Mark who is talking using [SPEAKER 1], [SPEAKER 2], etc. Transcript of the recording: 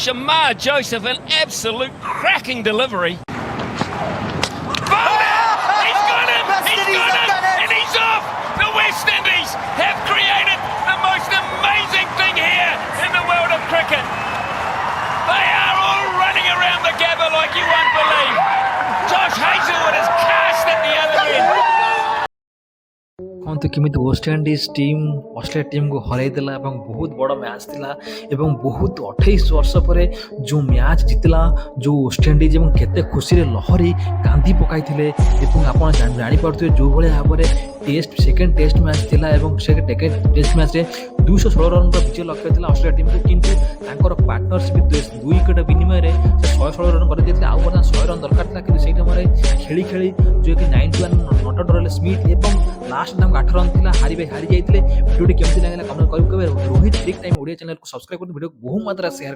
[SPEAKER 1] Shamar Joseph, an absolute cracking delivery. He's got him! He's got him! And he's off! The West Indies have created the most amazing thing here in the world of cricket. They are all running around the Gabba like you won't believe. Josh Hazelwood is cast at the other end.
[SPEAKER 2] तो केमी West Indies team Australia team को हरईदेला बहुत बड़ match थिला एवं बहुत 28 वर्ष पर जो मैच जितला जो वेस्ट इंडीज केते खुशी रे लहरी कांदी पकाई थिले एवं आपण जानि पारथि जो भले भाव टेस्ट सेकेंड टेस्ट मैच थिला एवं सेकेंड टेस्ट मैच रे 216 रन का विजय लक्ष्य थिला ऑस्ट्रेलिया टीम को किंतु तांकर पार्टनरशिप 2 विकेट विनिमय रे 116 रन कर देथिले आ 100 रन दरकार थिला कि सेटा मारे खेली खेली जो कि 91 नॉट आउट रहले स्मिथ एवं लास्ट टाइम 8 रन थिला हारी जाइतिले वीडियो केमति लागला कमेंट करिवे रोहित क्रिक टाइम ओडिया चैनल को सब्सक्राइब कर वीडियो को बहुत मात्रा शेयर